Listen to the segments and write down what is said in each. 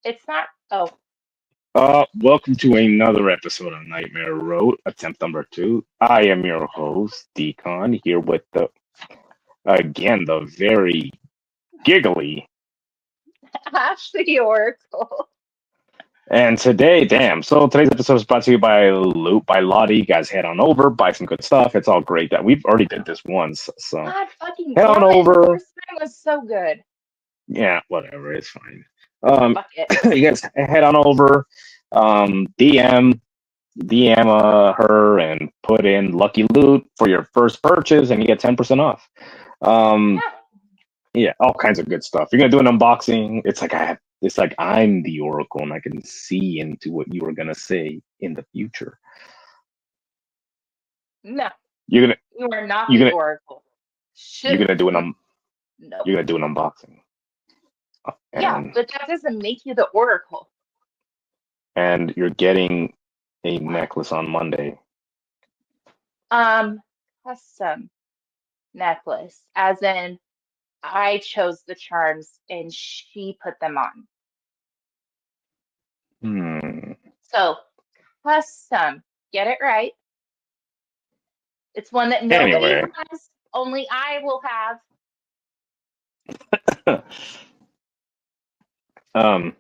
It's not. Oh, Welcome to another episode of Nightmare Road, attempt number two. I am your host, Decon, here with the very giggly. Ashley Oracle. And today, so today's episode is brought to you by by Lottie. You guys head on over, buy some good stuff. It's all great. That we've already did this once, so God fucking head on damn it! The over. first time was so good. Yeah, whatever, it's fine. Fuck it. You guys head on over, DM her and put in Lucky Loot for your first purchase, and you get 10% off. Um, Yeah. yeah, all kinds of good stuff. You're gonna do an unboxing. It's like I'm the Oracle, and I can see into what you are gonna say in the future. No, You're gonna you are not you're the gonna Oracle. you're Should gonna do no. you're gonna do an unboxing, Yeah, and but that doesn't make you the Oracle. you're getting a necklace on Monday. Um, Custom necklace, as in I chose the charms and she put them on. Hmm. So custom, get it right. It's one that nobody Anyway, has, only I will have. um.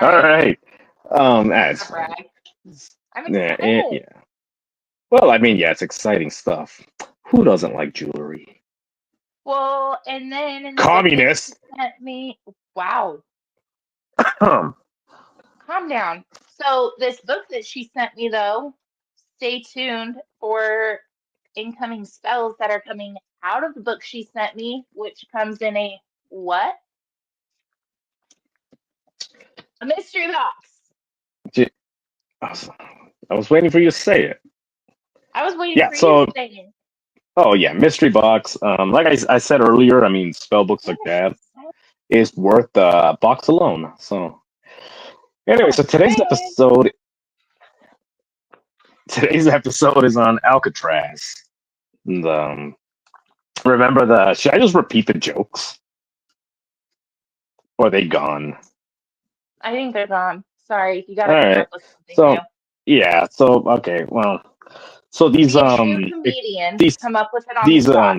All All right, right. That's not fine. brag. I'm Yeah, excited. yeah. Well, I mean, yeah, it's exciting stuff. Who doesn't like jewelry? Well, and then in the book that she Communists. sent me, wow, Um, calm down. So this book that she sent me, though, stay tuned for incoming spells that are coming out of the book she sent me, which comes in a what? A mystery box. j- I was waiting for you to say it. I was waiting Yeah. for you to So, say it. oh yeah, mystery box. Like I said earlier, I mean, spell books like What is that she saying? is worth the box alone. So, anyway, I'm so saying. today's episode is on Alcatraz. And, remember should I just repeat the jokes? Or are they gone? I think they're gone. Sorry, you got All to come right. up with something new. So yeah. So okay. Well. So Be a true comedian. these Come up with it on the these spot.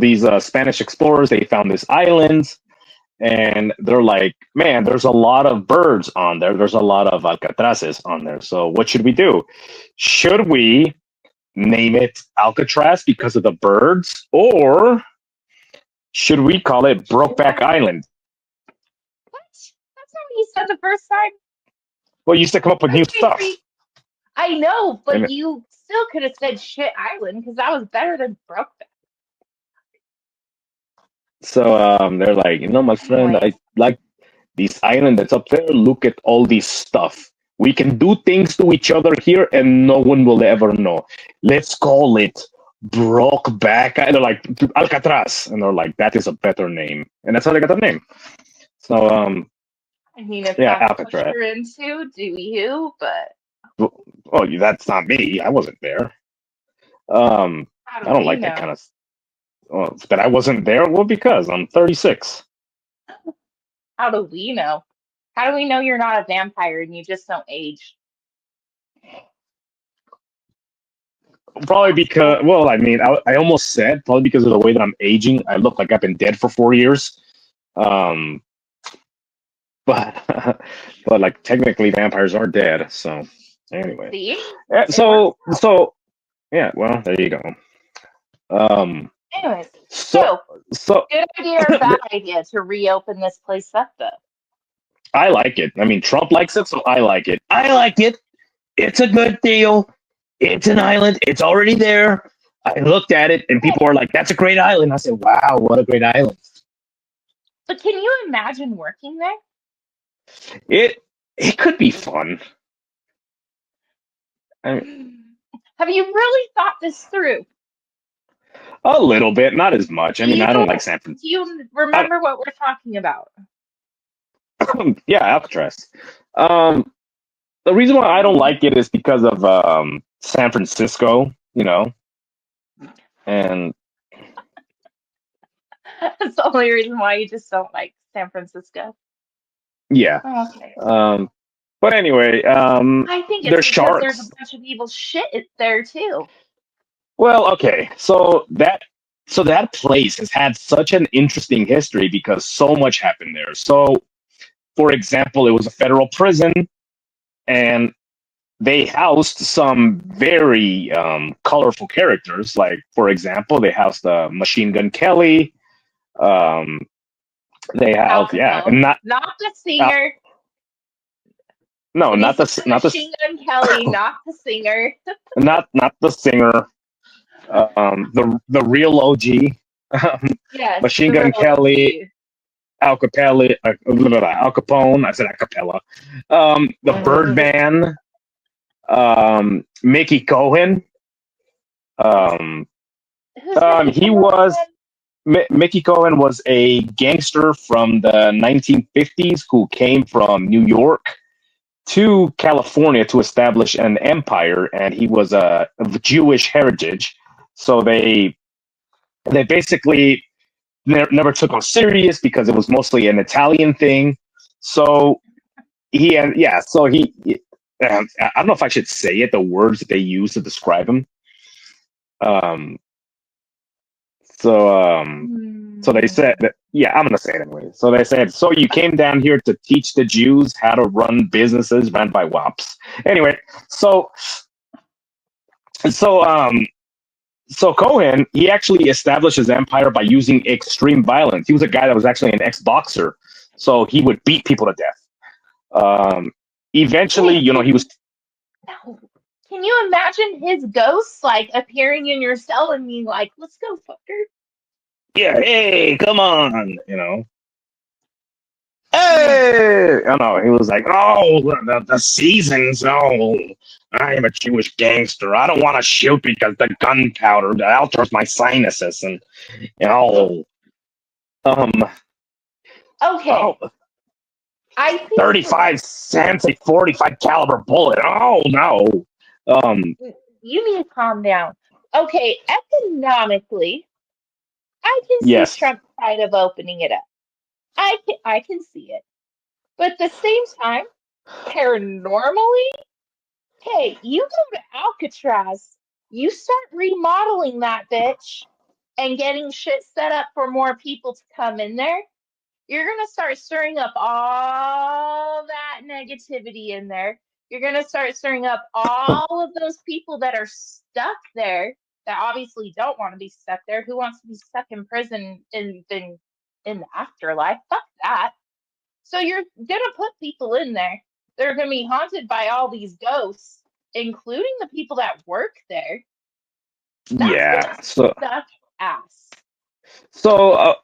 these Spanish explorers, they found this island, and they're like, man, there's a lot of birds on there. There's a lot of Alcatrazes on there. So what should we do? Should we name it Alcatraz because of the birds, or should we call it Brokeback Island? What? That's not what you said the first time. Well, you used to come up with I was new waiting for stuff. you. I know, but And you still could have said Shit Island because that was better than Brokeback. so they're like, my friend, I Anyways, like this island that's up there. Look at all this stuff. We can do things to each other here, and no one will ever know. Let's call it Brokeback. And they're like Alcatraz, and they're like, that is a better name, and that's how they got the name. So, I mean, if yeah, that's what Alcatraz. you're into, do you? But Oh, that's not me. I wasn't there. how I do don't we like that know? kind of. That I wasn't there. Well, because I'm 36. How do we know? How do we know you're not a vampire and you just don't age? Probably because, well, I mean, I almost said probably because of the way that I'm aging. I look like I've been dead for 4 years. Um, but but like technically vampires are dead. So anyway, See? Eh, It works so out. so yeah. Well, there you go. Um, Anyways, so so so good idea or bad idea to reopen this place up, though? I like it. I mean, Trump likes it, so I like it. I like it. It's a good deal. It's an island. It's already there. I looked at it, and Okay. people are like, "That's a great island." I said, "Wow, what a great island!" But can you imagine working there? It could be fun. I mean, Have you really thought this through? a little bit, not as much. I Do mean, you I don't like do San Francisco. you remember what we're talking about? Yeah, Alcatraz. Um, the reason why I don't like it is because of San Francisco, and That's the only reason why you just don't like San Francisco. Yeah. Okay. Um, but anyway, I think it's there's because there's a sharks. bunch of evil shit there too. Well, okay. So that place has had such an interesting history because so much happened there. So, for example, it was a federal prison, and they housed some very colorful characters. Like, for example, they housed Machine Gun Kelly. Um, they Al housed, yeah, and Capone, not the uh, singer. no, When you not say the not the Machine Gun Kelly, not the singer. not the singer. The real OG, Yes, Machine the real Gun Kelly, OG. Al Capone. I said acapella. The Birdman, Mickey Cohen. Um, Who's Mickey he Cohen was again? Mickey Cohen was a gangster from the 1950s who came from New York to California to establish an empire, and he was of Jewish heritage. So they basically never took him serious because it was mostly an Italian thing. So he had, yeah, so he, I don't know if I should say it, the words that they use to describe him. Um, so, so they said Hmm. that, yeah, I'm going to say it anyway. So they said, so you came down here to teach the Jews how to run businesses run by WAPs. Anyway, so, so, um, so Cohen, he actually established his empire by using extreme violence. He was a guy that was actually an ex-boxer, so he would beat people to death. Eventually, Wait, he was, no. Can you imagine his ghost like appearing in your cell and being like, "Let's go, fucker"? yeah, hey, come on, Oh my hey, I know. He was like, oh, the seasons, oh, I am a Jewish gangster. I don't want to shoot because the gunpowder that alters my sinuses, and um, God. oh, Okay, I think 35 cents a 45 caliber bullet. Oh no. Um, you need to calm down. Okay, economically, I can see yes, Trump's side of opening it up. I can see it. But at the same time, paranormally, hey, you go to Alcatraz, you start remodeling that bitch and getting shit set up for more people to come in there. You're going to start stirring up all that negativity in there. You're going to start stirring up all of those people that are stuck there that obviously don't want to be stuck there. Who wants to be stuck in prison in the afterlife? Fuck that. So you're going to put people in there. They're going to be haunted by all these ghosts, including the people that work there. That's going yeah. to So, suck ass. so,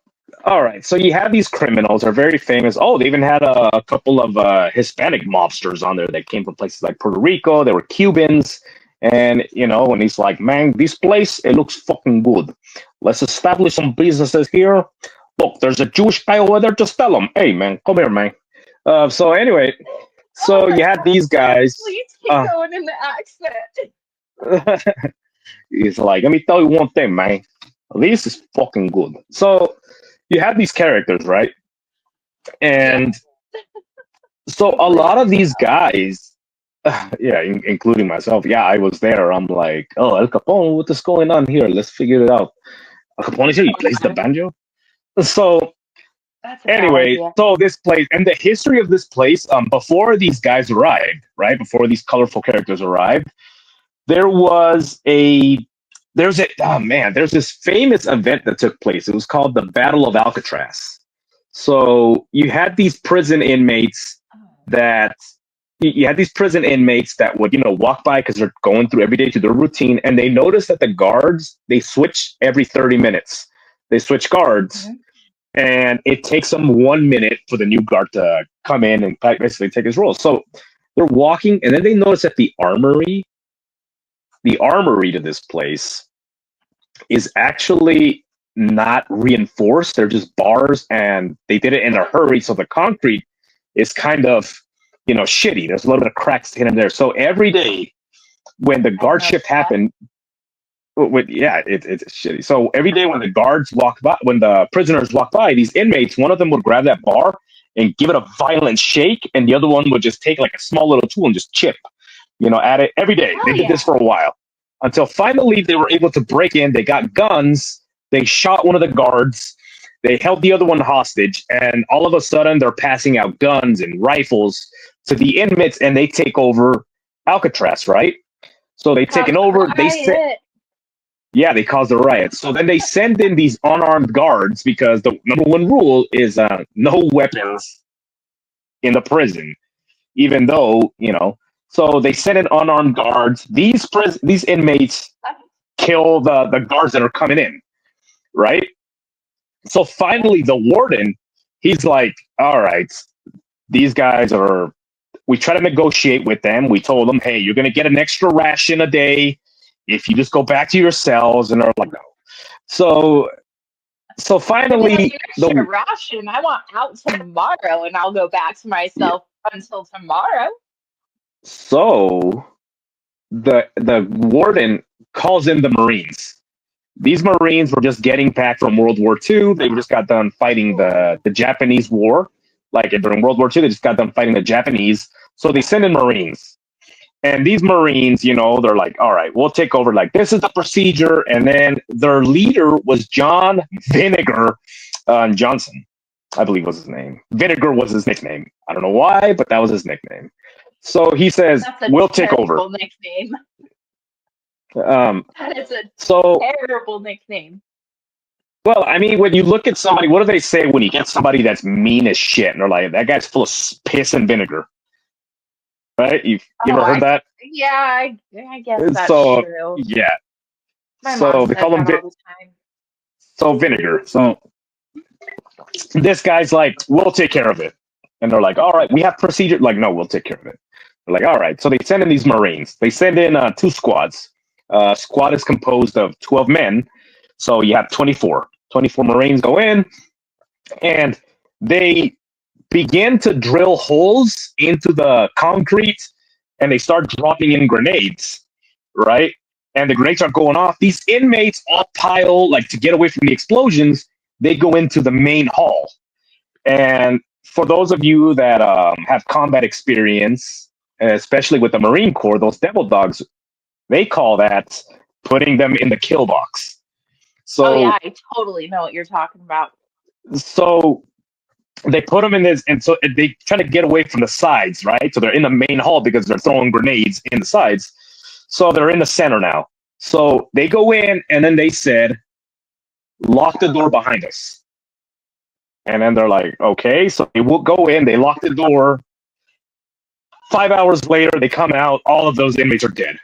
all right. So you have these criminals are very famous. Oh, they even had a couple of Hispanic mobsters on there that came from places like Puerto Rico. They were Cubans, and and he's like, man, this place it looks fucking good. Let's establish some businesses here. Look, there's a Jewish guy over there. Just tell him, hey, man, come here, man. So anyway, Oh so my you had god, these sir, guys. please keep Uh, going in the accent. he's like, let me tell you one thing, man. This is fucking good. So you have these characters, right? Yeah, And so a lot including of these yourself. guys, yeah, including myself, yeah, I was there. I'm like, oh, Al Capone, what is going on here? Let's figure it out. Al Capone is here. He plays the banjo. So That's a bad anyway, idea. so this place and the history of this place, before these guys arrived, right? Before these colorful characters arrived, there was a there's this famous event that took place. It was called the Battle of Alcatraz. So you had these prison inmates that you had these prison inmates that would walk by because they're going through every day to their routine, and they noticed that the guards they switch every 30 minutes. They switch guards, Mhm. and it takes them 1 minute for the new guard to come in and basically take his role. So they're walking, and then they notice that the armory to this place is actually not reinforced. They're just bars, and they did it in a hurry, so the concrete is kind of shitty. There's a little bit of cracks here and there. So every day when the I guard know shift that. happened, Yeah, it's shitty. So every day when the guards walked by, when the prisoners walked by, these inmates, one of them would grab that bar and give it a violent shake, and the other one would just take like a small little tool and just chip, at it every day. Oh They did yeah. this for a while until finally they were able to break in. They got guns. They shot one of the guards. They held the other one hostage, and all of a sudden they're passing out guns and rifles to the inmates, and they take over Alcatraz, right? So they taken Caused a over. riot. Yeah, they caused a riot. So then they send in these unarmed guards because the number one rule is no weapons in the prison, even though, So they send in unarmed guards. These inmates kill the guards that are coming in, right? So finally, the warden, he's like, all right, these guys are. We try to negotiate with them. We told them, hey, you're going to get an extra ration a day if you just go back to your cells. And they're like, no. So finally, Extra ration. I want out tomorrow, and I'll go back to myself until tomorrow. So the warden calls in the Marines. These Marines were just getting back from World War II. They just got done fighting the Japanese War. Like during World War II, they just got done fighting the Japanese. So they send in Marines. And these Marines, they're like, all right, we'll take over. Like, this is the procedure. And then their leader was John Vinegar Johnson, I believe was his name. Vinegar was his nickname. I don't know why, but that was his nickname. So he says, we'll take over. Nickname. That is a terrible nickname. Well, I mean, when you look at somebody, what do they say when you get somebody that's mean as shit? And they're like, that guy's full of piss and vinegar. Right? You ever heard that? Yeah, I guess that's true. Yeah. My mom they call him all the time. So Vinegar. So this guy's like, we'll take care of it. And they're like, all right, we have procedure. Like, no, we'll take care of it. They're like, all right. So they send in these Marines. They send in 2 squads. Squad is composed of 12 men. So you have 24. 24 Marines go in, and they begin to drill holes into the concrete, and they start dropping in grenades, right? And the grenades are going off. These inmates all pile, like, to get away from the explosions, they go into the main hall. And for those of you that have combat experience, especially with the Marine Corps, those devil dogs, they call that putting them in the kill box. So, yeah, I totally know what you're talking about. So they put them in this, and so they try to get away from the sides, right? So they're in the main hall because they're throwing grenades in the sides. So they're in the center now. So they go in, and then they said, lock the door behind us. And then they're like, okay. So they will go in, they lock the door. 5 hours later, they come out, all of those inmates are dead.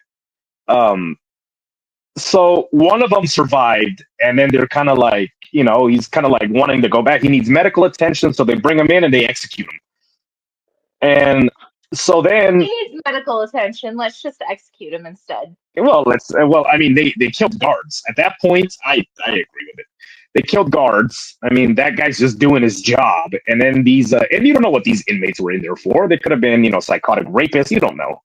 So one of them survived, and then they're kind of like, he's kind of like wanting to go back. He needs medical attention, so they bring him in and they execute him. And so then he needs medical attention. Let's just execute him instead. Well, I mean, they killed guards at that point. I agree with it. They killed guards. I mean, that guy's just doing his job. And then these, and you don't know what these inmates were in there for. They could have been, psychotic rapists. You don't know.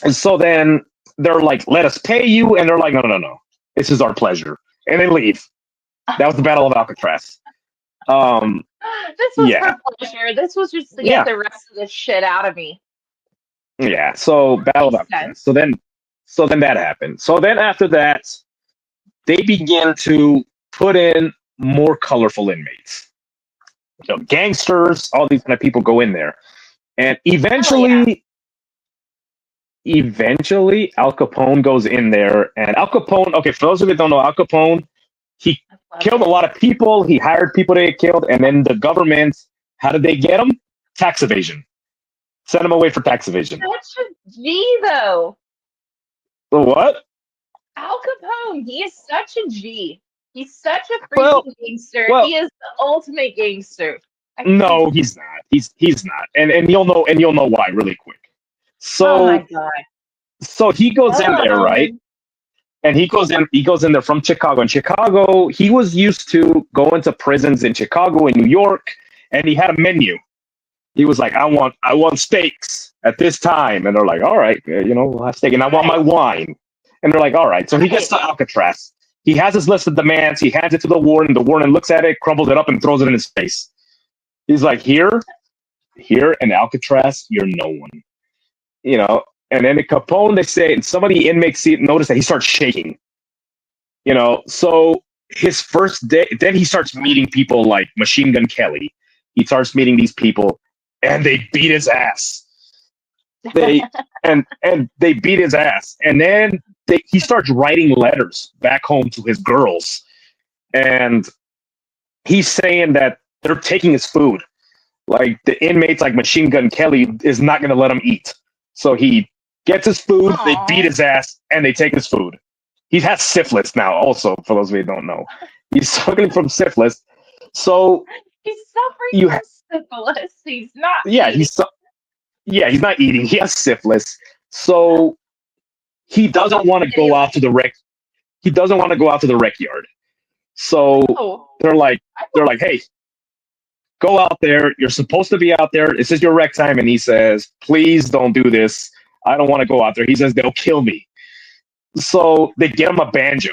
So then they're like, let us pay you. And they're like, no. This is our pleasure. And they leave. That was the Battle of Alcatraz. This was for pleasure. This was just to get the rest of this shit out of me. Yeah. So Battle of Alcatraz. So then that happened. So then after that, they begin to put in more colorful inmates. Gangsters, all these kind of people go in there. And eventually Al Capone goes in there. And Al Capone, okay, for those of you that don't know, Al Capone, he killed a lot of people. He hired people to get killed. And then the government, how did they get him? Tax evasion. Send him away for tax evasion. Such a G, though. What? Al Capone, he is such a G. He's such a freaking gangster. He is the ultimate gangster. No, he's not. He's not. And you'll know why really quick. So, oh my God. So he goes in there, right? And he goes in there from Chicago. In Chicago, he was used to going to prisons in Chicago and New York, and he had a menu. He was like, I want steaks at this time. And they're like, all right, we'll have steak. And I want my wine. And they're like, all right. So he gets to Alcatraz. He has his list of demands. He hands it to the warden. The warden looks at it, crumbles it up, and throws it in his face. He's like, here in Alcatraz, you're no one. You know, and then at Capone, they say, and some of the inmates notice that he starts shaking. You know, so his first day, then he starts meeting people like Machine Gun Kelly. He starts meeting these people, and they beat his ass. They and they beat his ass, and then he starts writing letters back home to his girls, and he's saying that they're taking his food. Like the inmates, like Machine Gun Kelly, is not going to let him eat. So he gets his food, Aww. they beat his ass, and they take his food. He has syphilis now, also, for those of you who don't know. He's suffering from syphilis. So he's suffering from syphilis. He's not. Yeah, he's not eating. He has syphilis. So he doesn't want to go out to the rec. He doesn't want to go out to the rec yard. So they're like, hey, go out there. You're supposed to be out there. This is your rec time. And he says, please don't do this. I don't want to go out there. He says, they'll kill me. So they get him a banjo,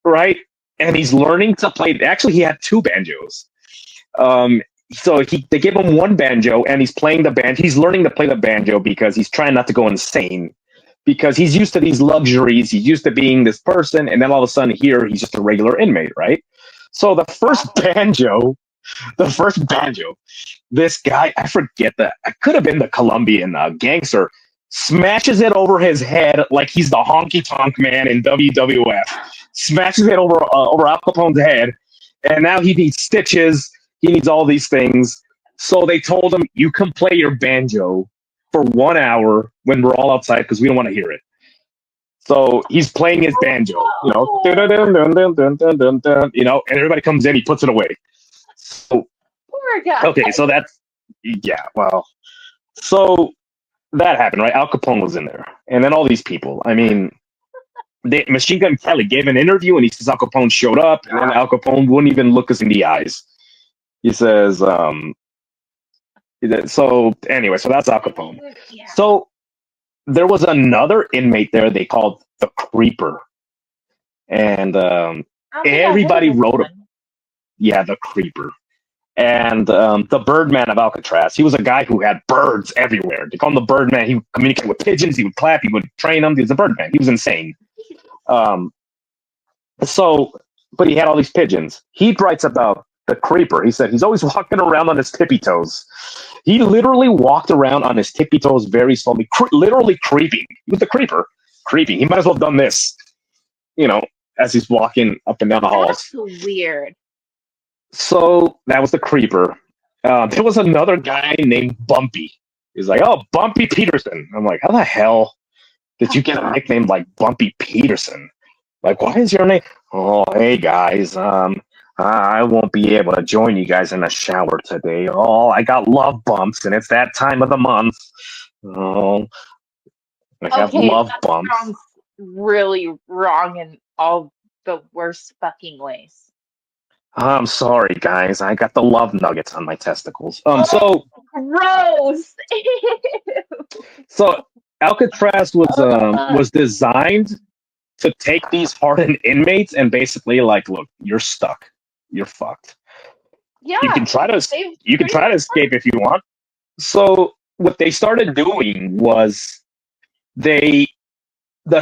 right? And he's learning to play. Actually, he had two banjos. So they give him one banjo, and he's playing the banjo. He's learning to play the banjo because he's trying not to go insane. Because he's used to these luxuries. He's used to being this person. And then all of a sudden here, he's just a regular inmate, right? So the first banjo, this guy, I forget that. It could have been the Colombian gangster, smashes it over his head like he's the honky tonk man in WWF. Smashes it over Al Capone's head. And now he needs stitches. He needs all these things. So they told him, you can play your banjo for 1 hour when we're all outside because we don't want to hear it. So he's playing his banjo, you know, you know, and everybody comes in, he puts it away. So, poor guy. Okay, so that's, yeah, well, so that happened, right? Al Capone was in there. And then all these people, I mean, Machine Gun Kelly gave an interview and he says Al Capone showed up, and then Al Capone wouldn't even look us in the eyes. He says, so anyway, so that's Al Capone. Yeah. So there was another inmate there they called the Creeper. And everybody wrote him. Yeah, the Creeper. And the Birdman of Alcatraz. He was a guy who had birds everywhere. They call him the Birdman. He would communicate with pigeons. He would clap. He would train them. He was a Birdman. He was insane. But he had all these pigeons. He writes about the Creeper. He said he's always walking around on his tippy toes. He literally walked around on his tippy toes very slowly, literally creeping. He was the Creeper, creeping. He might as well have done this, you know, as he's walking up and down the halls. That's so weird. So that was the Creeper. There was another guy named Bumpy. He's like, oh, Bumpy Peterson. I'm like, how the hell did you get a nickname like Bumpy Peterson? Like, what is your name? Oh, hey, guys. I won't be able to join you guys in the shower today. Oh, I got love bumps, and it's that time of the month. Oh, I have love bumps. That sounds really wrong in all the worst fucking ways. I'm sorry, guys. I got the love nuggets on my testicles. So gross. So Alcatraz was designed to take these hardened inmates and basically like, look, you're stuck. You're fucked. Yeah. You can try to escape if you want. So what they started doing was the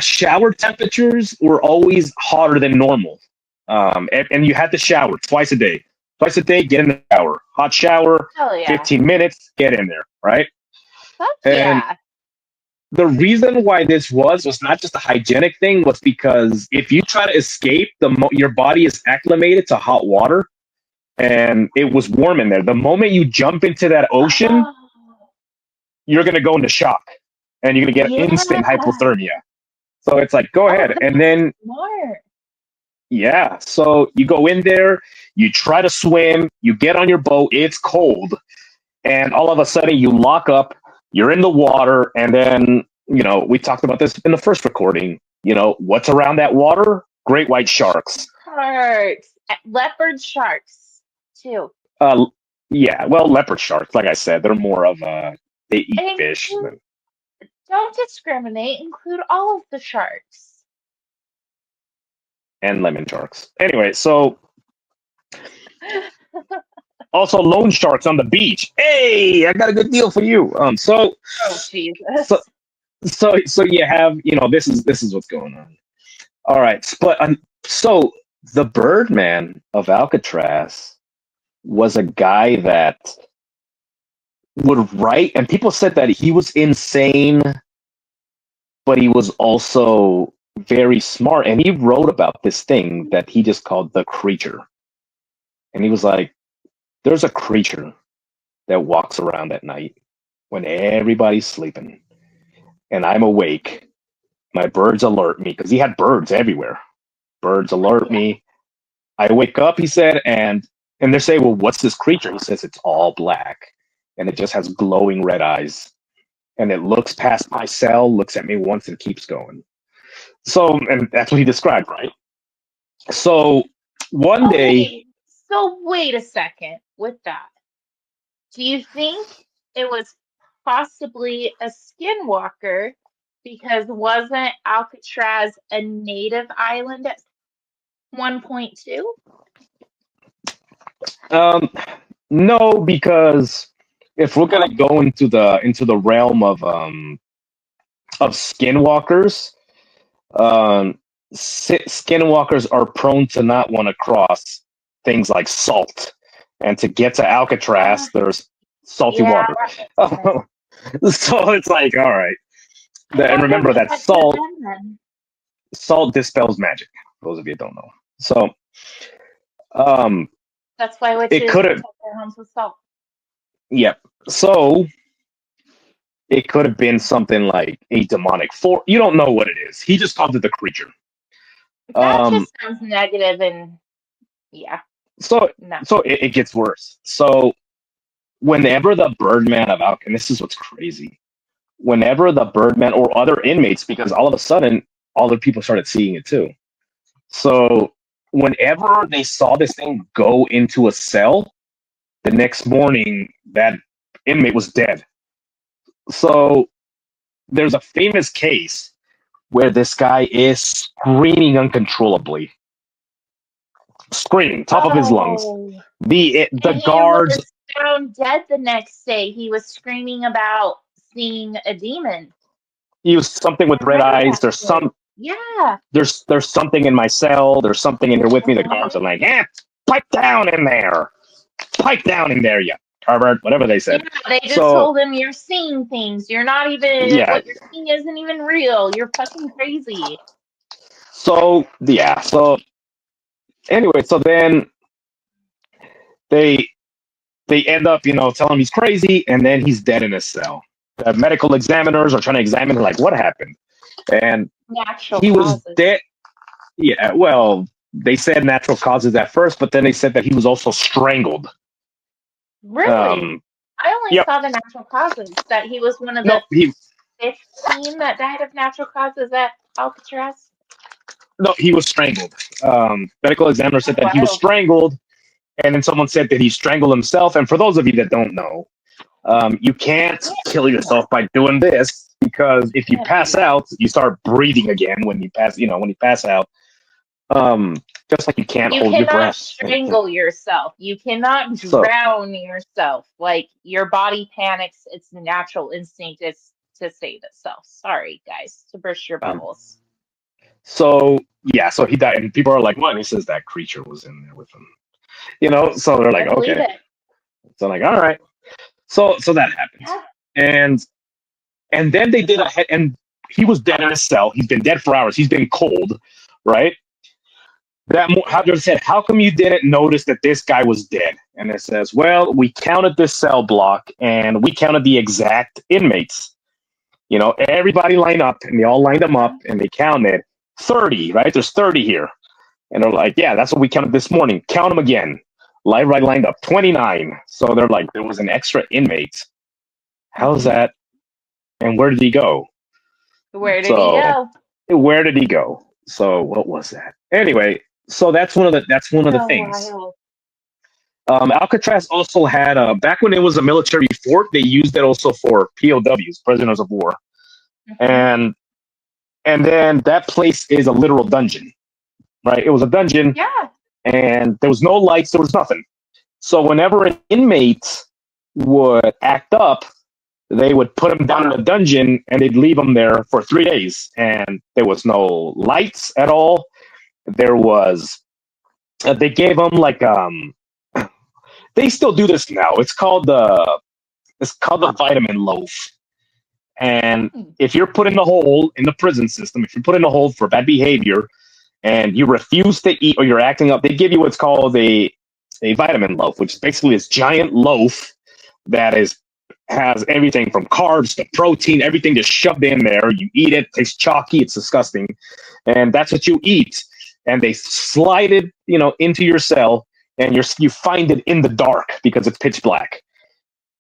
shower temperatures were always hotter than normal. And you had to shower twice a day. Twice a day, get in the shower. Hot shower, 15 minutes, get in there, right? And the reason why this was not just a hygienic thing, was because if you try to escape, your body is acclimated to hot water, and it was warm in there. The moment you jump into that ocean, you're going to go into shock, and you're going to get instant hypothermia. So it's like, go ahead. And then, so you go in there, you try to swim, you get on your boat, it's cold, and all of a sudden you lock up, you're in the water, and then, you know, we talked about this in the first recording, you know, what's around that water? Great white sharks. Leopard sharks, too. Yeah, well, leopard sharks, like I said, they're more of they eat fish. Don't discriminate, include all of the sharks. and lemon sharks. Anyway, so also loan sharks on the beach. Hey, I got a good deal for you. Oh So Jesus. so you have, this is what's going on. All right, but so the Birdman of Alcatraz was a guy that would write, and people said that he was insane, but he was also very smart, and he wrote about this thing that he just called the creature. And he was like, there's a creature that walks around at night when everybody's sleeping and I'm awake. My birds alert me, because he had birds everywhere. Birds alert Yeah. me. I wake up, he said, and they say, well, what's this creature? He says it's all black and it just has glowing red eyes. And it looks past my cell, looks at me once, and keeps going. So, and that's what he described, right? So one day, Okay. So wait a second with that. Do you think it was possibly a skinwalker? Because wasn't Alcatraz a native island at 1.2? um, no, because if we're gonna go into the realm of skinwalkers, skinwalkers are prone to not want to cross things like salt, and to get to Alcatraz, there's salty Yeah, water. that makes sense. So it's like, all right, I and wonder remember what that that could have salt been then. salt dispels magic. For those of you who don't know, so um, That's why it witches could have, protect their homes with salt. yep. So it could have been something like a demonic force. You don't know what it is. He just called it the creature. That Um, just sounds negative and yeah, so no. so it gets worse. So whenever the Birdman of Alc, and this is what's crazy, whenever the Birdman or other inmates, because all of a sudden, other people started seeing it too. So whenever they saw this thing go into a cell, the next morning, that inmate was dead. So there's a famous case where this guy is screaming uncontrollably, screaming top of his lungs. Oh, The and he guards, was found dead the next day. He was screaming about seeing a demon. he was something I with red remember eyes. that There's story. some Yeah. there's something in my cell. There's something in here with me. The guards Uh-huh. are like, yeah, pipe down in there, pipe down in there, you pervert, whatever they Yeah, said. they just So told him you're seeing things. You're not even, yeah, what you're seeing isn't even real. You're fucking crazy. so yeah, so anyway, so then they they end up, telling him he's crazy, and then he's dead in his cell. The medical examiners are trying to examine him, like, what happened? And Natural he was causes. dead. Yeah, well, they said natural causes at first, but then they said that he was also strangled. Really? Um, I only yep. saw the natural causes, that he was one of No, the 15 that died of natural causes at Alcatraz. he was strangled. Medical examiner said That's that he was wild. strangled, and then someone said that he strangled himself. And for those of you that don't know, you can't You kill can't do that. yourself by doing this, because if You you can't do pass that. out, you start breathing again when you pass out. Just like you can't You hold your cannot breath. strangle yourself. You cannot So, drown yourself. Like your body panics. Its natural instinct is to save itself. Sorry, guys, to burst your um, bubbles. so yeah, so he died, and people are like, "What?" And he says that creature was in there with him. So they're I like, believe "Okay." it. So I'm like, "All right." So that happens, Yeah. and then they did and he was dead in his cell. He's been dead for hours. He's been cold, right? How they said, how come you didn't notice that this guy was dead? And it says, well, we counted this cell block and we counted the exact inmates. Everybody lined up, and they all lined them up, and they counted 30, right? There's 30 here. And they're like, yeah, that's what we counted this morning. Count them again. Right lined up, 29. So they're like, there was an extra inmate. How's Mhm. that? And where did he go? Where did he So go? where did he go? So what was that? Anyway, so that's one of the So things. wild. Alcatraz also had back when it was a military fort, they used it also for POWs, prisoners of war, Mhm. and then that place is a literal dungeon. right? It was a dungeon, Yeah. and there was no lights, there was nothing. So whenever an inmate would act up, they would put him down in a dungeon and they'd leave him there for 3 days. And there was no lights at all. There was, they gave him like, they still do this now. It's called the vitamin loaf. And Mm. if you're put in the hole in the prison system, if you're put in the hole for bad behavior and you refuse to eat or you're acting up, they give you what's called a vitamin loaf, which is basically this giant loaf that has everything from carbs to protein, everything just shoved in there. You eat it, tastes chalky, it's disgusting, and that's what you eat. And they slide it, into your cell, and you find it in the dark because it's pitch black.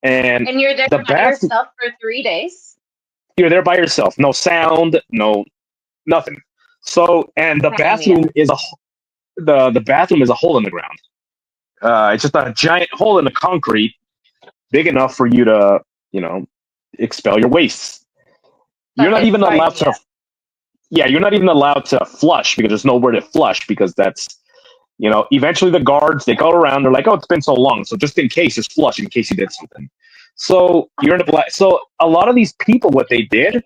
And And you're there the by bath, yourself for 3 days? you're there by yourself, no sound, no nothing. So, and the Sign me up. bathroom is the bathroom is a hole in the ground. It's just a giant hole in the concrete, big enough for you to, expel your wastes. You're not Okay, even sign allowed me to, up. yeah, you're not even allowed to flush because there's nowhere to flush because that's, eventually the guards, they go around, they're like, oh, it's been so long. So just in case, just flush in case you did something. So you're in a black. So a lot of these people, what they did,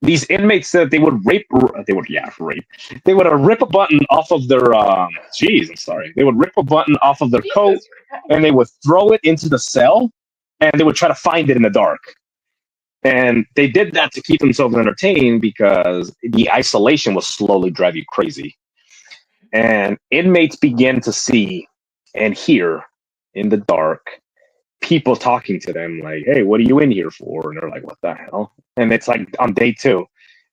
these inmates said they would rape. They would, yeah, rape. They would rip a button off of their. Jeez, I'm sorry. They would rip a button off of their coat, Jesus Christ. and they would throw it into the cell, and they would try to find it in the dark. And they did that to keep themselves entertained because the isolation will slowly drive you crazy. And inmates begin to see and hear in the dark people talking to them like, hey, what are you in here for? And they're like, what the hell? And it's like on day two,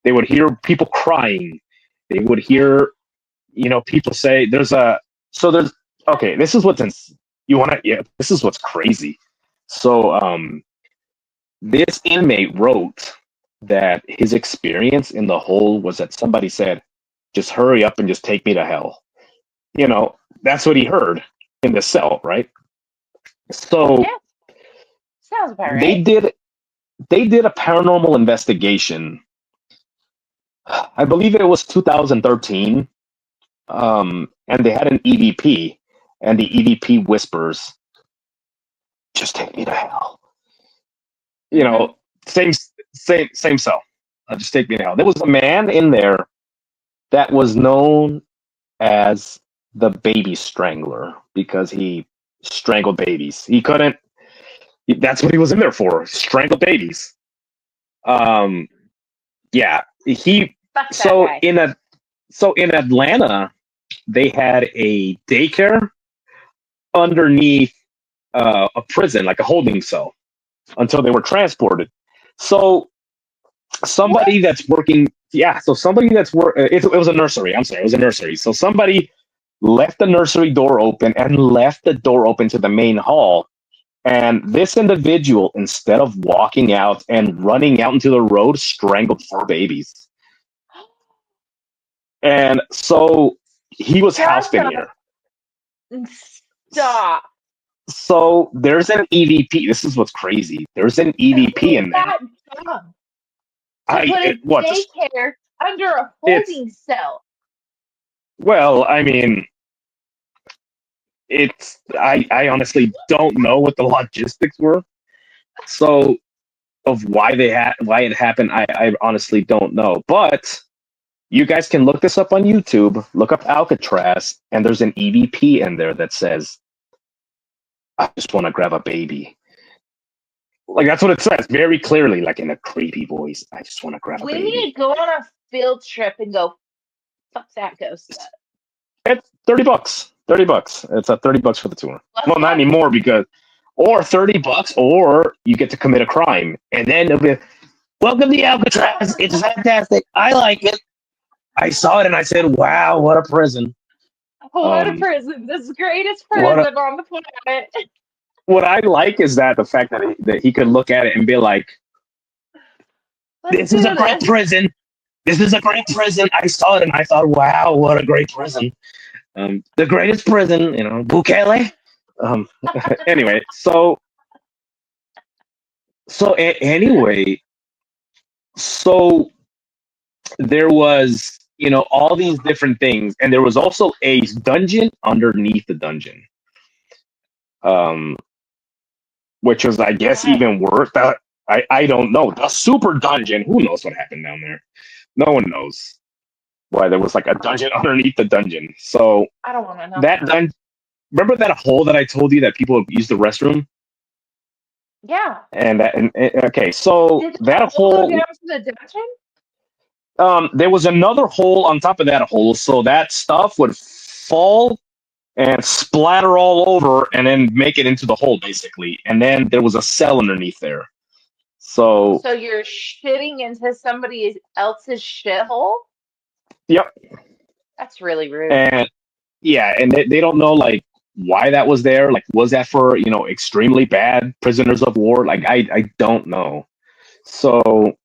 they would hear people crying. They would hear, people say, okay, this is this is what's crazy. So, this inmate wrote that his experience in the hole was that somebody said, just hurry up and just take me to hell. That's what he heard in the cell, right? So Yeah, sounds about they right. did they did a paranormal investigation. I believe it was 2013, and they had an EVP, and the EVP whispers, "Just take me to hell." You Mm-hmm. know, same cell. Just take me to hell. There was a man in there that was known as the baby strangler because he strangled babies. He couldn't. That's what he was in there for. Strangle babies. Um, yeah. He Fuck that so guy. in Atlanta, they had a daycare underneath a prison, like a holding cell, until they were transported. So somebody What? that's working, yeah. So somebody that's it was a nursery. I'm sorry, it was a nursery. So somebody left the nursery door open and left the door open to the main hall. And this individual, instead of walking out and running out into the road, strangled 4 babies. And so he was housed Shut in up. here. Stop. So there's an EVP. This is what's crazy. There's an EVP Who's in there. that dumb to put a What? daycare under a It's holding cell? well, I mean, I honestly don't know what the logistics were. So of why it happened, I honestly don't know. But you guys can look this up on YouTube. Look up Alcatraz, and there's an EVP in there that says, "I just want to grab a baby." Like that's what it says very clearly, like in a creepy voice. I just want to grab a We need baby. to go on a field trip and go fuck that ghost up. It's $30. $30. It's $30 for the tour. Let's Well, not go. anymore because, or $30, or you get to commit a crime, and then it'll be, welcome to Alcatraz. It's fantastic. I like it. I saw it and I said, wow, what a prison. What a Um, prison. This greatest what a, prison on the planet. what I like is that the fact that he could look at it and be like, Let's this is do a great this. prison. This is a great prison. I saw it and I thought, wow, what a great prison. The greatest prison, Bukele. Um, anyway, anyway, so there was all these different things, and there was also a dungeon underneath the dungeon, um, which was, I guess, What? even worse. I don't know. A super dungeon. Who knows what happened down there? No one knows why there was like a dungeon underneath the dungeon. So I don't want to know. that dun- remember that hole that I told you that people would use the restroom? Yeah. Okay, so Did that that hole go hole, down to the dungeon? there was another hole on top of that hole, so that stuff would fall and splatter all over, and then make it into the hole basically. And then there was a cell underneath there. So, So you're shitting into somebody else's shithole? yep, That's really rude. and yeah, and they don't know like why that was there. Like, was that for extremely bad prisoners of war? Like, I don't know. So,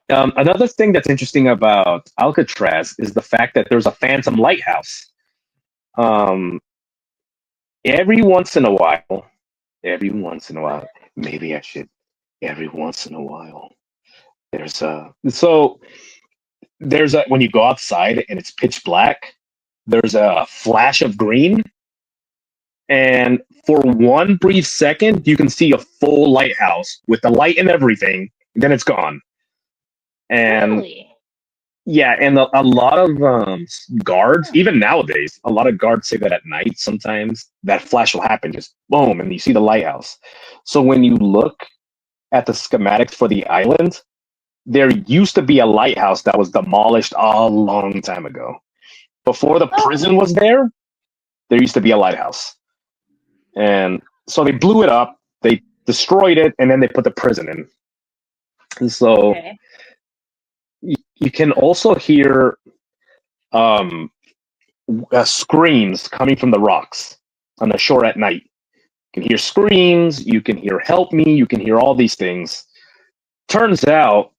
another thing that's interesting about Alcatraz is the fact that there's a phantom lighthouse. Um, every once in a while, every once in a while, maybe I should. Every once in a while, there's a when you go outside and it's pitch black. There's a flash of green, and for one brief second, you can see a full lighthouse with the light and everything. Then it's gone, and Really? yeah, and a lot of guards, even nowadays, a lot of guards say that at night sometimes that flash will happen, just boom, and you see the lighthouse. So when you look at the schematics for the island, there used to be a lighthouse that was demolished a long time ago. Before the Oh, prison was there used to be a lighthouse. And so they blew it up, they destroyed it, and then they put the prison in. And so okay. you can also hear um, screams coming from the rocks on the shore at night. You can hear screams, you can hear help me, you can hear all these things. Turns out,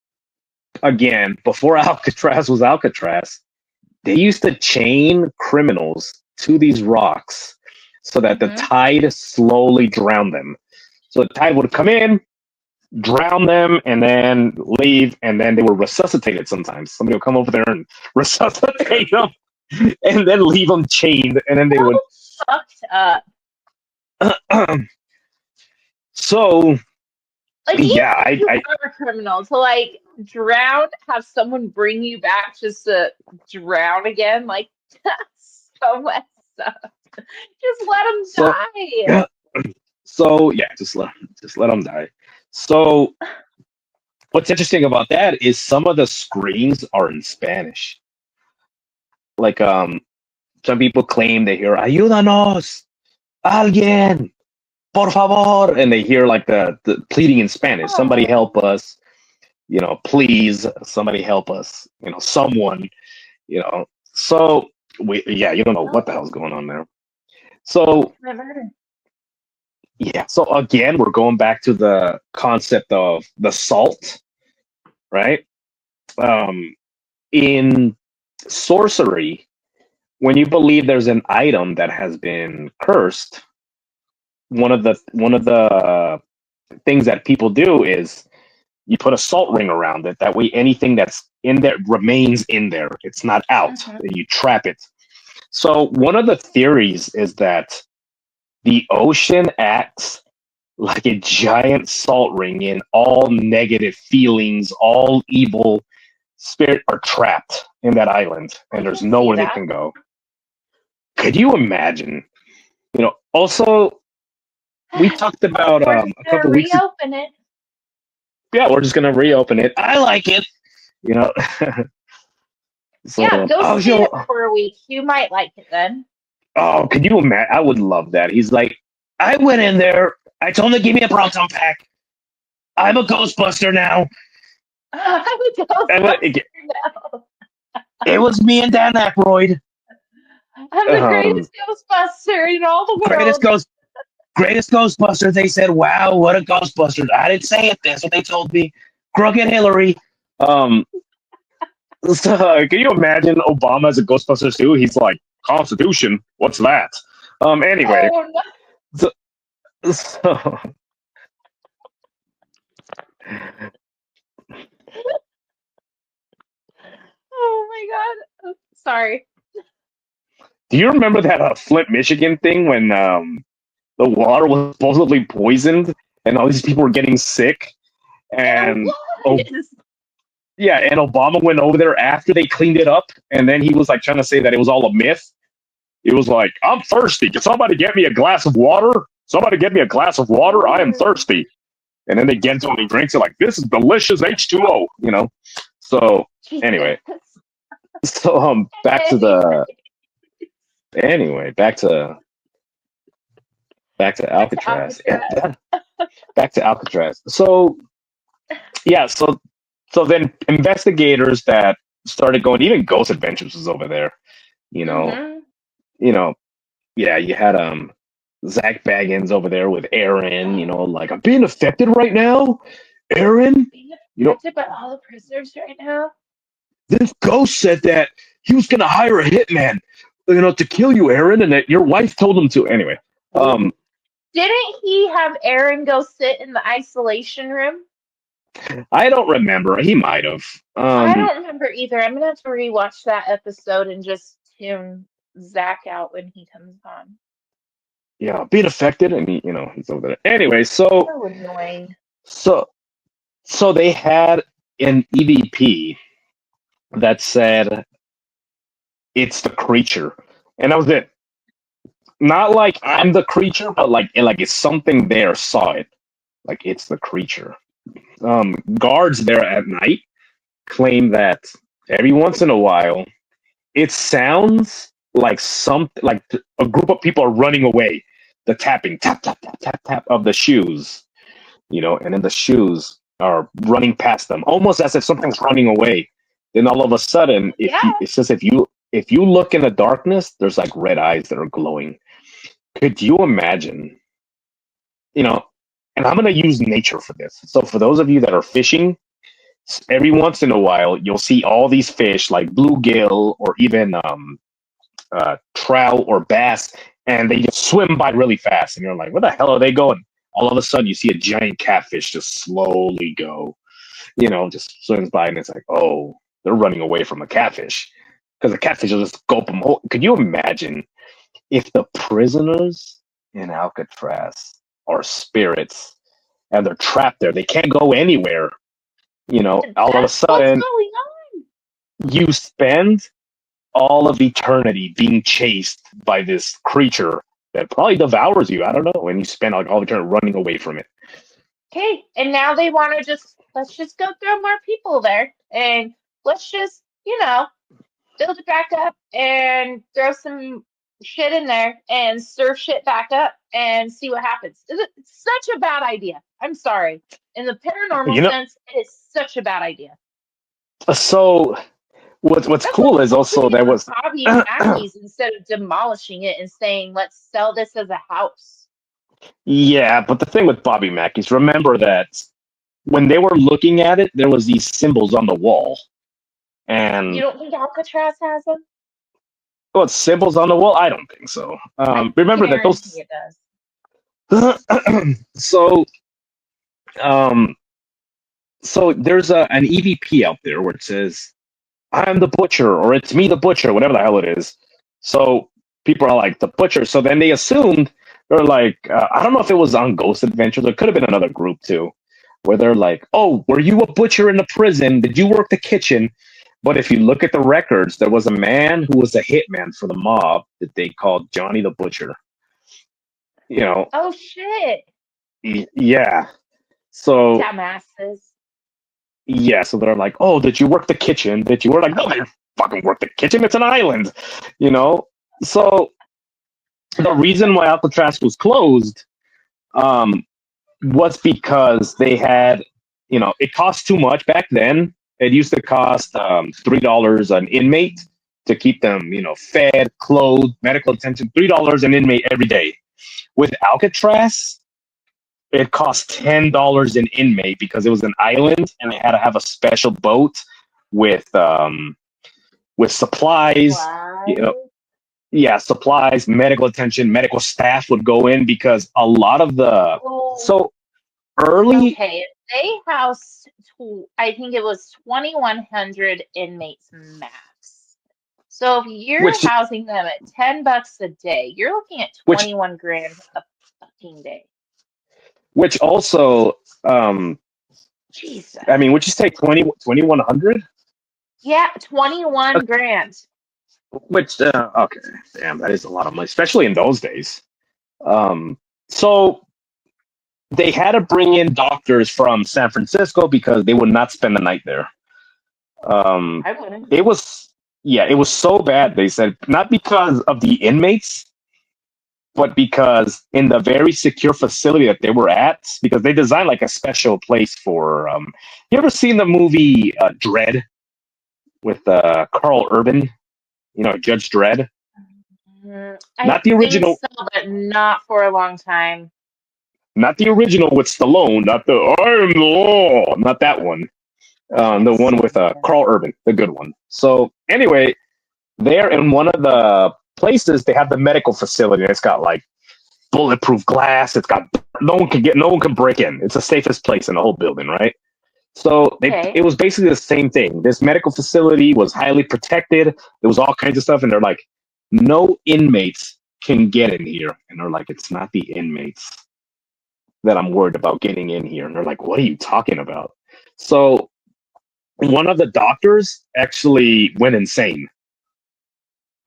again, before Alcatraz was Alcatraz, they used to chain criminals to these rocks so that the Mm-hmm. tide slowly drowned them. So the tide would come in, drown them, and then leave, and then they were resuscitated sometimes. Somebody would come over there and resuscitate them, and then leave them chained, and then they would. So fucked up. So, Like, even yeah, if you are a criminal, to like drown, have someone bring you back just to drown again, like that's so messed up. Just let them so, die. so yeah, just let them die. So, what's interesting about that is some of the screams are in Spanish. Like, some people claim they hear "Ayúdanos, alguien, por favor," and they hear like the pleading in Spanish. Somebody Oh, help us, please. Somebody help us, someone, So yeah, you don't know what the oh, hell's going on there. So never. yeah, so again, we're going back to the concept of the salt, right? Um, in sorcery, when you believe there's an item that has been cursed, one of the things that people do is you put a salt ring around it. That way, anything that's in there remains in there. It's not out. Mm-hmm. You trap it. So one of the theories is that the ocean acts like a giant salt ring, and all negative feelings, all evil spirit are trapped in that island, I and there's can see nowhere they that. can go. Could you imagine? Also, we talked But about we're just a gonna couple weeks ago. reopen it. Yeah, we're just gonna reopen it. I like it. You know. So, Yeah, go oh, stay there for a week. You might like it then. oh, could you imagine? I would love that. He's like, I went in there. I told him to give me a proton pack. I'm a Ghostbuster now. I'm a And Ghostbuster now. it was me and Dan Aykroyd. I'm the Um, greatest Ghostbuster in all the greatest world. ghost, greatest Ghostbuster. They said, "Wow, what a Ghostbuster!" I didn't say it. That's what they told me. Crooked Hillary. Um, so, can you imagine Obama as a Ghostbusters too? He's like, Constitution. What's that? Anyway, Oh no! so, so Oh my Sorry. Do you remember that Flint, Michigan thing when the water was supposedly poisoned and all these people were getting sick? It And oh, was. yeah, and Obama went over there after they cleaned it up, and then he was like trying to say that it was all a myth. It was like, I'm thirsty. Can somebody get me a glass of water? Somebody get me a glass of water. I am thirsty. And then they get into it and he drinks it like, this is delicious H2O, you know? So Jesus. anyway, so back to the anyway, back to Back to Alcatraz. Alcatraz. Back to Alcatraz. So yeah, so then investigators that started going, even Ghost Adventures was over there, you know, Mm-hmm. you know, yeah, you had Zach Baggins over there with Aaron, like I'm being affected right now. Aaron, Being you know, affected by all the prisoners right now. this ghost said that he was gonna hire a hitman, to kill you, Aaron, and that your wife told him to. Anyway, Didn't he have Aaron go sit in the isolation room? I don't remember. He might have. I don't remember either. I'm gonna have to rewatch that episode and just tune Zach out when he comes on. Yeah, being affected, and he's over there. Anyway, so So annoying. so so they had an EVP that said it's the creature, and that was it. Not like I'm the creature, but like it's something there saw it. Like it's the creature. Guards there at night claim that every once in a while it sounds like a group of people are running away. The tapping, tap, tap, tap, tap, tap of the shoes, and then the shoes are running past them, almost as if something's running away. Then all of a sudden, Yeah. it's just if you look in the darkness, there's like red eyes that are glowing. Could you imagine? And I'm going to use nature for this. So for those of you that are fishing, every once in a while you'll see all these fish like bluegill or even trout or bass, and they just swim by really fast, and you're like, where the hell are they going? All of a sudden you see a giant catfish just slowly go, just swims by, and it's like, oh, they're running away from a catfish, because the catfish will just gulp them whole. Could you imagine if the prisoners in Alcatraz are spirits and they're trapped there, they can't go anywhere, all of a That's sudden what's going on. you spend all of eternity being chased by this creature that probably devours you. I don't know. And you spend like all eternity running away from it. Okay, and now they want to let's just go throw more people there, and let's just build it back up and throw some shit in there and stir shit back up and see what happens. It's such a bad idea. I'm sorry. In the paranormal sense, it is such a bad idea. So what's That's cool like is also doing it there with was Bobby and Mackey's instead of demolishing it and saying, let's sell this as a house. yeah, but the thing with Bobby Mackey's, remember that when they were looking at it, there was these symbols on the wall. And You don't think Alcatraz has them? what symbols on the wall? I don't think so. Remember that those. Guarantee it does. So, um, so there's an EVP out there where it says, "I'm the butcher," or "It's me, the butcher," whatever the hell it is. So people are like the butcher. So then they assumed they're like, I don't know if it was on Ghost Adventures. It could have been another group too, where they're like, "Oh, were you a butcher in the prison? Did you work the kitchen?" But if you look at the records, there was a man who was a hitman for the mob that they called Johnny the Butcher. Oh, shit. Yeah. So Dumbasses. yeah, so they're like, "Oh, did you work the kitchen? Did you work?" Like, no, they fucking work the kitchen. It's an island, So the reason why Alcatraz was closed, was because they had, it cost too much back then. It used to cost $3 an inmate to keep them, fed, clothed, medical attention. $3 an inmate every day. With Alcatraz, it cost $10 an inmate because it was an island and they had to have a special boat with supplies. What? Yeah, supplies, medical attention, medical staff would go in because a lot of the so early. Okay, they housed, I think it was 2,100 inmates max. So if you're which housing them at $10 a day, you're looking at which 21 grand a fucking day. which also, I Jesus. mean, would you say 2100? Yeah, 21 grand. Which okay, damn, that is a lot of money, especially in those days. So they had to bring in doctors from San Francisco because they would not spend the night there. Um, I wouldn't. it was yeah, it was so bad. They said not because of the inmates, but because in the very secure facility that they were at, because they designed like a special place for. You ever seen the movie Dredd with Carl Urban? You know, Judge Dredd. I Not the think original, so, but not for a long time. not the original with Stallone, not the I am the law, not that one. I've The one seen with it. Carl Urban, the good one. So anyway, there in one of the places they have the medical facility. It's got like bulletproof glass. It's got no one can break in. It's the safest place in the whole building, right? So Okay. it was basically the same thing. This medical facility was highly protected. There was all kinds of stuff, and they're like, no inmates can get in here. And they're like, it's not the inmates that I'm worried about getting in here. And they're like, what are you talking about? So one of the doctors actually went insane,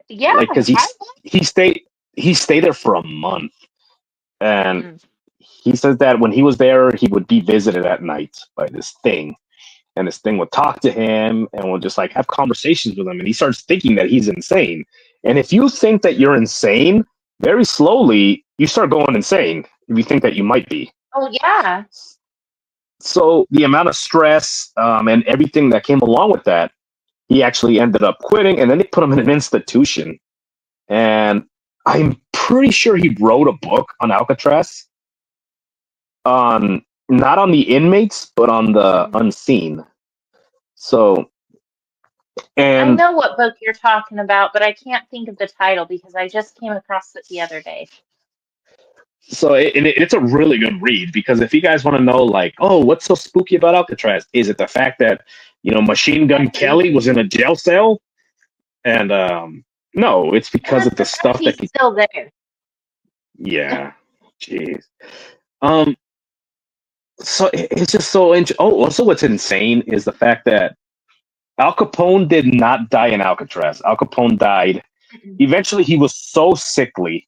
Yeah, like because I he stayed he stayed there for a month, and would. he says that when he was there, he would be visited at night by this thing, and this thing would talk to him and would just like have conversations with him, and he starts thinking that he's insane. And if you think that you're insane, very slowly you start going insane if you think that you might be. Oh, yeah. So the amount of stress and everything that came along with that, he actually ended up quitting, and then they put him in an institution. And I'm pretty sure he wrote a book on Alcatraz, on not on the inmates, but on the unseen. So, I and know what book you're talking about, but I can't think of the title because I just came across it the other day. so it's a really good read, because if you guys want to know, like, oh, what's so spooky about Alcatraz? Is it the fact that, Machine Gun Kelly was in a jail cell? And no, it's because And of the the fact stuff that he's still there. yeah, jeez. Um, so it's just so interesting. Oh, also, what's insane is the fact that Al Capone did not die in Alcatraz. Al Capone died. Eventually, he was so sickly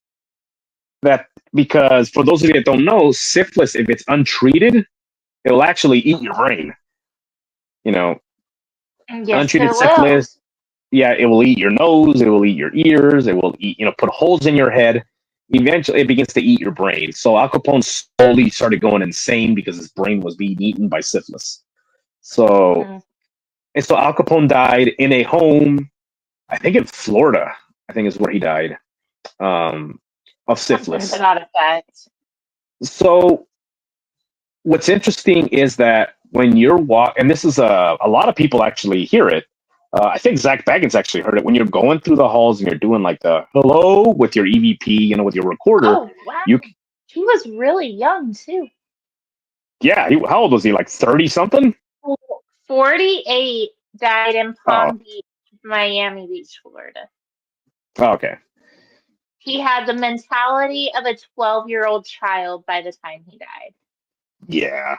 that, because for those of you that don't know, syphilis, if it's untreated, it'll actually eat your brain. You know, Yes, untreated it will. syphilis, yeah, it will eat your nose, it will eat your ears, it will eat, put holes in your head. Eventually, it begins to eat your brain. So Al Capone slowly started going insane because his brain was being eaten by syphilis. So, Mm-hmm. and so Al Capone died in a home, I think in Florida, I think is where he died, um, of Something to syphilis. that effect. So what's interesting is that when you're and this is a lot of people actually hear it. I think Zach Baggins actually heard it when you're going through the halls and you're doing like the hello with your EVP, with your recorder. Oh, wow. You, He was really young, too. yeah, how old was he? Like 30 something? 48, died in Oh, Palm Beach, Miami Beach, Florida. okay. He had the mentality of a 12-year-old child by the time he died. Yeah.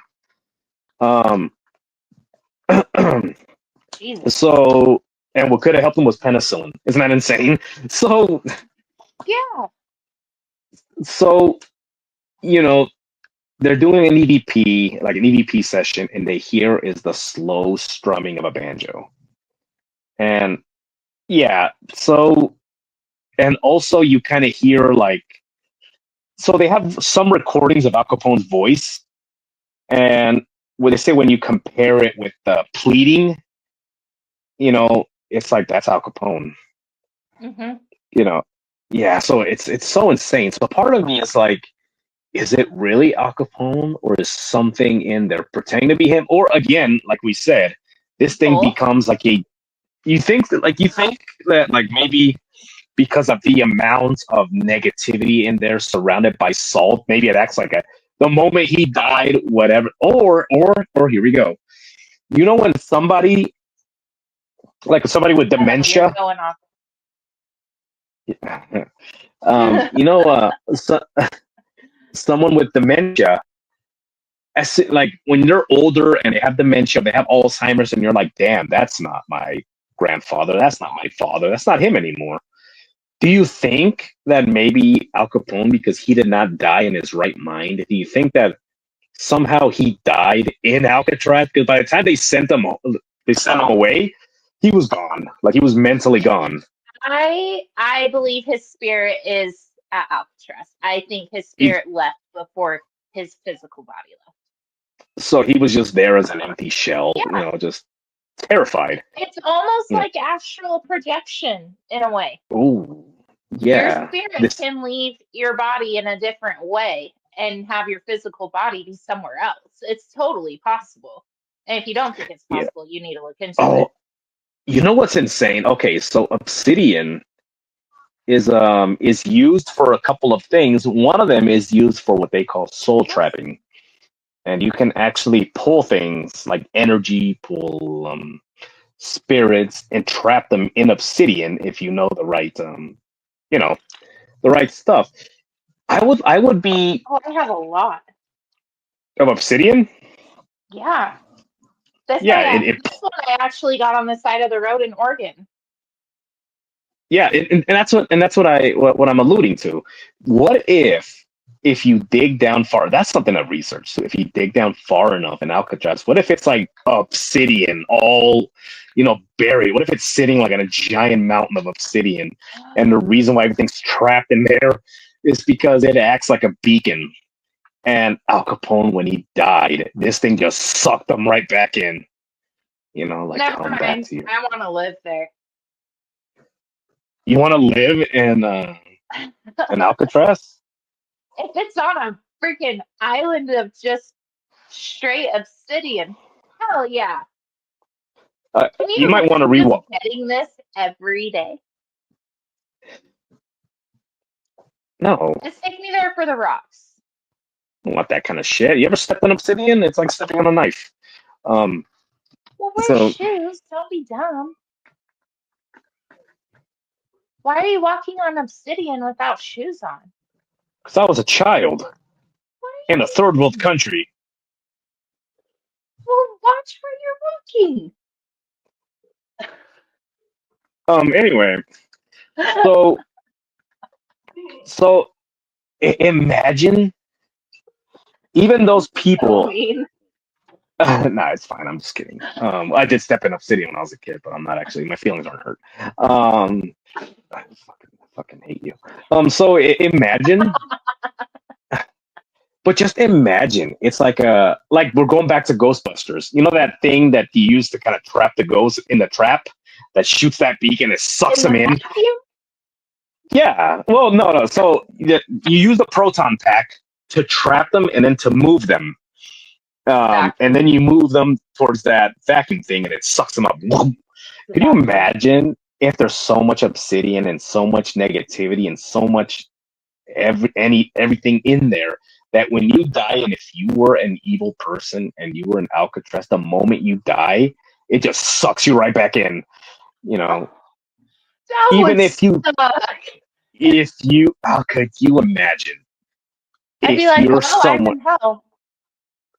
Um. Jesus. So, and what could have helped him was penicillin. Isn't that insane? So, Yeah. so you know, they're doing an EVP, like an EVP session, and they hear is the slow strumming of a banjo. And yeah, so, and also you kind of hear like, so they have some recordings of Al Capone's voice, and where they say when you compare it with the pleading, it's like that's Al Capone. Mm-hmm. You know, yeah. So it's so insane. So part of me is like, is it really Al Capone, or is something in there pretending to be him? Or again, like we said, this thing Both. becomes like you think that like maybe because of the amount of negativity in there surrounded by salt, maybe it acts like the moment he died, whatever. Or here we go. When somebody with I know where you're dementia, going off. You know, someone with dementia, like when they're older and they have dementia, they have Alzheimer's, and you're like, damn, that's not my grandfather. That's not my father. That's not him anymore. Do you think that maybe Al Capone, because he did not die in his right mind, do you think that somehow he died in Alcatraz? Because by the time they sent him away, he was gone. Like he was mentally gone. I believe his spirit is at Alcatraz. I think his He, spirit left before his physical body left. so he was just there as an empty shell, Yeah, just terrified. it's almost You know, like astral projection in a way. oh Your yeah, spirit this can leave your body in a different way and have your physical body be somewhere else. It's totally possible. And if you don't think it's yeah. possible, you need to look into it. Oh, you know what's insane? Okay, so obsidian is used for a couple of things. One of them is used for what they call soul trapping, and you can actually pull things like energy, pull spirits, and trap them in obsidian if you know you know, the right stuff. I would be Oh, I have a lot. of obsidian. Yeah. Yeah, it This one I actually got on the side of the road in Oregon. yeah, and that's what I'm alluding to. What if you dig down far? That's something I've researched. So if you dig down far enough in Alcatraz, what if it's like obsidian, all buried? What if it's sitting like on a giant mountain of obsidian, and the reason why everything's trapped in there is because it acts like a beacon. And Al Capone, when he died, this thing just sucked him right back in. Like Never come back mind. to you. I want to live there. You want to live in Alcatraz? If it's on a freaking island of just straight obsidian, hell yeah. Can You you might want to imagine just rewatch. getting this every day? No, Just take me there for the rocks. I don't want that kind of shit. You ever stepped on obsidian? It's like stepping on a knife. Um, Well, wear so shoes. Don't be dumb. Why are you walking on obsidian without shoes on? because I was a child What are in a you third world doing? country. Well, watch where you're walking. Anyway, so so imagine even those So people. mean. Nah, it's fine. I'm just kidding. I did step in obsidian when I was a kid, but I'm not actually. My feelings aren't hurt. I fucking hate you. So imagine. But just imagine, it's like we're going back to Ghostbusters. You know that thing that you use to kind of trap the ghost in the trap that shoots that beacon, it sucks In the them in. vacuum? Yeah. Well, no. So you use the proton pack to trap them and then to move them, and then Vacuum. you move them towards that vacuum thing, and it sucks them up. The Could you vacuum. imagine if there's so much obsidian and so much negativity and so much everything in there that when you die, and if you were an evil person and you were in Alcatraz, the moment you die, it just sucks you right back in. You know, That even would if you, suck. if you, how could you imagine I'd be if like, you're well, I'm someone? in hell.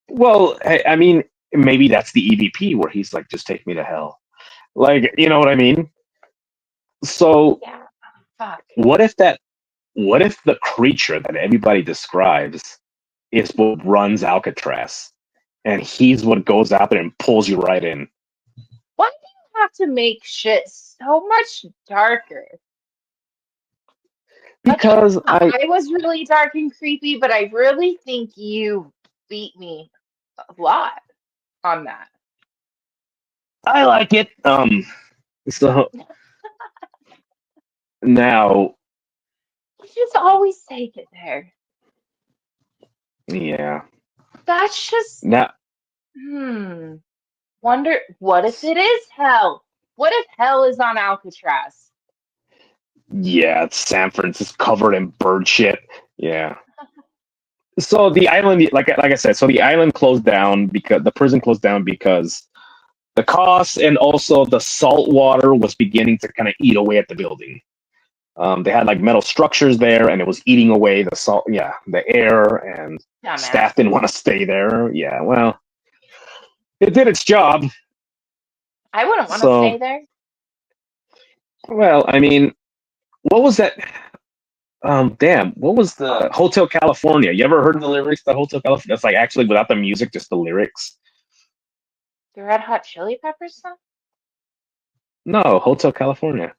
Well, I mean, maybe that's the EVP where he's like, just take me to hell. Like, you know what I mean? So, Yeah. Fuck. what if that? What if the creature that everybody describes is what runs Alcatraz? And he's what goes out there and pulls you right in. Why do you have to make shit so much darker? Like, Because I was really dark and creepy, but I really think you beat me a lot on that. I like it. So now, You just always take it there. yeah. That's just, Now, wonder, what if it is hell? What if hell is on Alcatraz? yeah, it's San Francisco covered in bird shit. Yeah. So the island, like I said, so the island closed down because the prison closed down because the cost and also the salt water was beginning to kind of eat away at the building. They had like metal structures there, and it was eating away the salt, the air, and staff Dumbass. didn't want to stay there. Yeah, well, it did its job. I wouldn't want to So, stay there. well, I mean, what was that? Damn, what was the Hotel California? You ever heard of the lyrics to Hotel California? That's like actually without the music, just the lyrics. The Red Hot Chili Peppers song? No, Hotel California.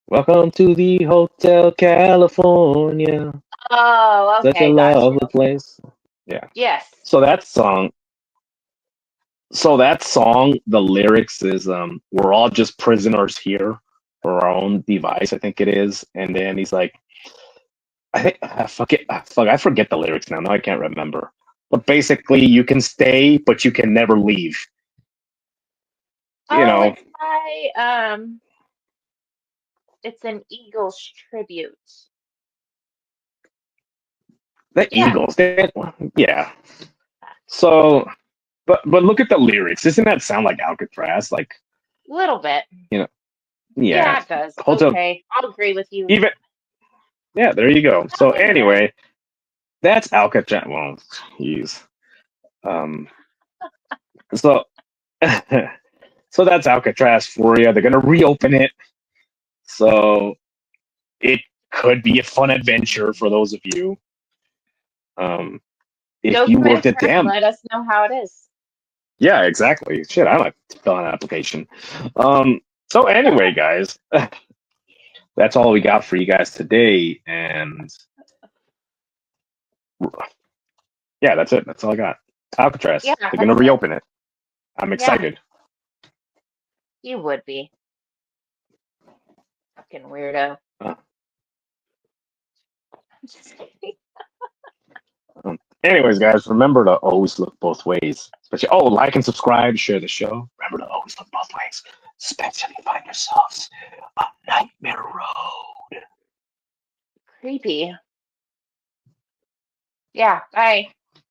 Welcome to the Hotel California. Oh, Such a okay, got you. lovely place. Yeah. Yes. So that song, the lyrics is we're all just prisoners here for our own device, I think it is. And then he's like, I forget the lyrics now. No, I can't remember. But basically you can stay, but you can never leave. You Oh, know, it's an Eagles tribute. the Yeah, Eagles. Yeah. So but look at the lyrics. Doesn't that sound like Alcatraz? Like, a little bit. you know, Yeah, yeah. it does. Hotel Okay, I'll agree with you. even yeah, there you go. So I'll give you that. anyway, that's Alcatraz. Well, jeez. Um so so that's Alcatraz for you. They're gonna reopen it. So it could be a fun adventure for those of you. If Go you commit worked a at crime. damn Let us know how it is. yeah, exactly. Shit, I might fill out an application. So anyway, guys, that's all we got for you guys today. And yeah, that's it. That's all I got. Yeah, Alcatraz. They're gonna that's it. reopen it. I'm Yeah, excited. you would be. Fucking weirdo. Uh, I'm just kidding. Anyways, guys, remember to always look both ways. Especially, like and subscribe, share the show. Remember to always look both ways. Especially if you find yourselves on Nightmare Road. Creepy. Yeah, bye.